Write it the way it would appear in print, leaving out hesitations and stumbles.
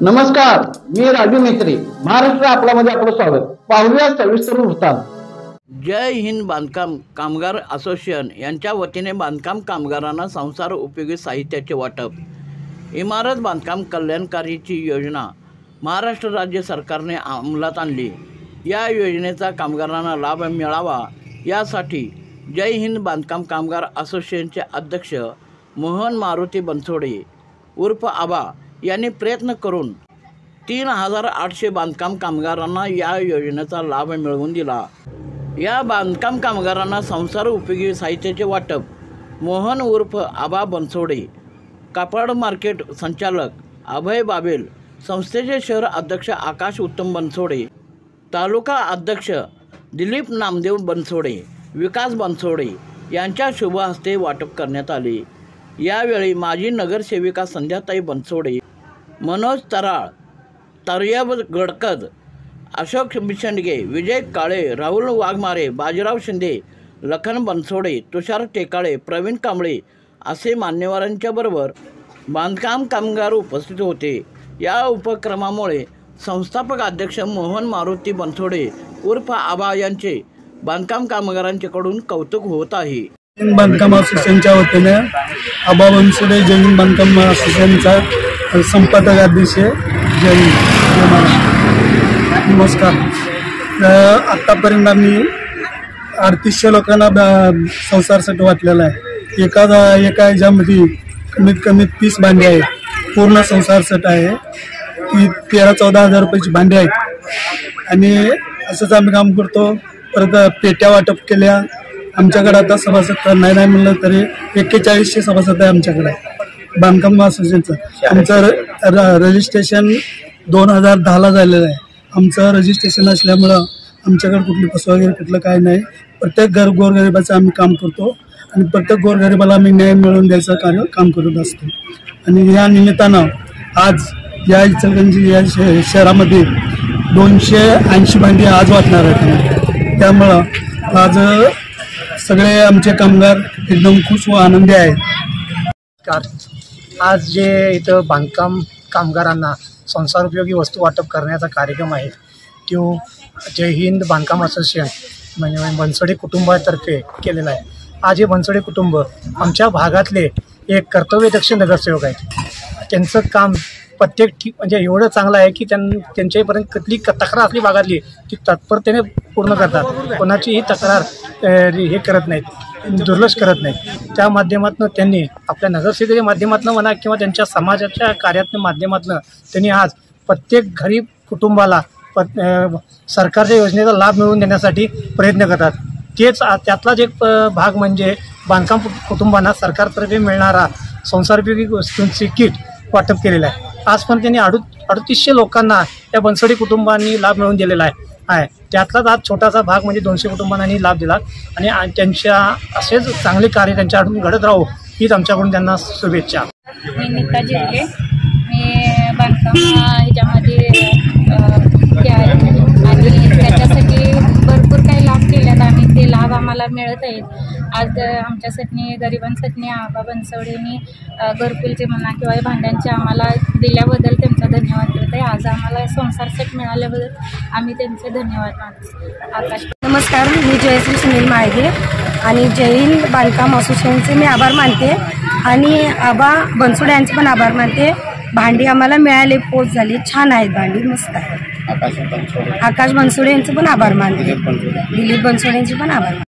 नमस्कार, मी राजू मेत्री. महाराष्ट्र आपल्यामध्ये आपलं स्वागत. पाहूया सविस्तर वृत्तांत. जय हिंद बांधकाम कामगार असोसिएशन यांच्या वतीने बांधकाम कामगारांना संसार उपयोगी साहित्याचे वाटप. इमारत बांधकाम कल्याणकारीची योजना महाराष्ट्र राज्य सरकारने अंमलात आणली. या योजनेचा कामगारांना लाभ मिळावा यासाठी जय हिंद बांधकाम कामगार असोसिएशनचे अध्यक्ष मोहन मारुती बनसोडे उर्फ आबा यांनी प्रयत्न करून 3800 बांधकाम कामगारांना या योजनेचा लाभ मिळवून दिला. या बांधकाम कामगारांना संसार उपयोगी साहित्याचे वाटप मोहन उर्फ आबा बनसोडे, कापड मार्केट संचालक अभय बाबेल, संस्थेचे शहर अध्यक्ष आकाश उत्तम बनसोडे, तालुका अध्यक्ष दिलीप नामदेव बनसोडे, विकास बनसोडे यांच्या शुभ हस्ते वाटप करण्यात आले. यावेळी माजी नगरसेविका संध्याताई बनसोडे, मनोज तराळ, तर्यब गडकद, अशोक बिशंडगे, विजय काळे, राहुल वाघमारे, बाजीराव शिंदे, लखन बनसोडे, तुषार टेकाळे, प्रवीण कांबळे असे मान्यवरांच्या बरोबर बांधकाम कामगार उपस्थित होते. या उपक्रमामुळे संस्थापक अध्यक्ष मोहन मारुती बनसोडे उर्फ आबा यांचे बांधकाम कामगारांच्याकडून कौतुक होत आहे. बांधकाम असोसिएशनच्या वतीने आबा बनसोडे जय हिंद बांधकाम असोसिएशनचा संपादक अध्यक्ष. जय हिंद. नमस्कार. आत्तापर्यंत आम्ही 3800 लोकांना संसारसाठी वाटलेला आहे. एका ह्याच्यामध्ये कमीत कमी 30 भांडी आहेत. पूर्ण संसार सेट आहे. ती 13-14 हजार रुपयाची भांडी आहेत. आणि असंच आम्ही काम करतो. परत पेट्या वाटप केल्या. आमच्याकडे आता सभासद नाही म्हणलं तरी 4100 सभासद आहे आमच्याकडे बांधकाम असोसिएशनचं. आमचं रजिस्ट्रेशन 2010ला झालेलं आहे. आमचं रजिस्ट्रेशन असल्यामुळं आमच्याकडे कुठली फसवा वगैरे कुठलं काय नाही. प्रत्येक गोरगरिबाचं आम्ही काम करतो आणि प्रत्येक गोरगरिबाला आम्ही न्याय मिळवून द्यायचं काम करत असतो. आणि या निमित्तानं आज या इचलकरंजी या शहरामध्ये 280 भांडी आज वाटणार आहेत. त्यामुळं आज सगळे आमचे कामगार एकदम खुश व आनंदी आहेत. आज जे इथं बांधकाम कामगारांना संसारोपयोगी वस्तू वाटप करण्याचा कार्यक्रम आहे तो जय हिंद बांधकाम असोसिएशन म्हणजे बनसोडे कुटुंबातर्फे केलेला आहे. आज हे बनसोडे कुटुंब आमच्या भागातले एक कर्तव्यदक्ष नगरसेवक आहेत. त्यांचं काम प्रत्येक म्हणजे एवढं चांगलं आहे की त्यांच्यापर्यंत कुठली तक्रार असली भागातली ती तत्परतेने पूर्ण करतात. कोणाचीही तक्रार हे करत नाहीत, दुर्लक्ष करत नाहीत. त्या माध्यमातून त्यांनी आपल्या नगरसेवकाच्या माध्यमातून म्हणा किंवा त्यांच्या समाजाच्या कार्याच्या माध्यमातून त्यांनी आज प्रत्येक गरीब कुटुंबाला सरकारच्या योजनेचा लाभ मिळवून देण्यासाठी प्रयत्न करतात. तेच त्यातलाच एक भाग म्हणजे बांधकाम कुटुंबांना सरकारतर्फे मिळणारा संसारोपयोगी वस्तूंची किट वाटप केलेलं आहे. आज पण त्यांनी 3800 लोकांना या बनसोडे कुटुंबांनी लाभ मिळवून दिलेला आहे. त्यातलाच आज छोटासा भाग म्हणजे 200 कुटुंबांनी लाभ दिला. आणि त्यांच्या असेच चांगले कार्य त्यांच्याकडून घडत राहू हीच आमच्याकडून त्यांना शुभेच्छा. मी नीता जिरगे. मी बांधकाम ह्याच्यामध्ये हे आहे आणि त्याच्यासाठी भरपूर काही लाभ केल्यात आणि ते लाभ आम्हाला मिळत आहेत. आज आमच्यासाठी गरिबांसाठी आबा बनसोडेंनी घरकुलचे म्हणा किंवा भांड्यांचे आम्हाला दिल्याबद्दल त्यांचा धन्यवाद करत आहे. आज आम्हाला संसार सेट मिळाल्याबद्दल आम्ही त्यांचे धन्यवाद मानतो. आकाश. नमस्कार, मी जयश्री सुनील माळगे आणि जय हिंद बांधकाम असोसिएशनचे मी आभार मानते आणि आबा बनसोडे यांचे पण आभार मानते. भांडी आम्हाला मिळाले, पोच झाली, छान आहेत भांडी, मस्त आहे. आकाश बनसोडे यांचे पण आभार मानते. दिलीप बनसोडे यांचे पण आभार मानते.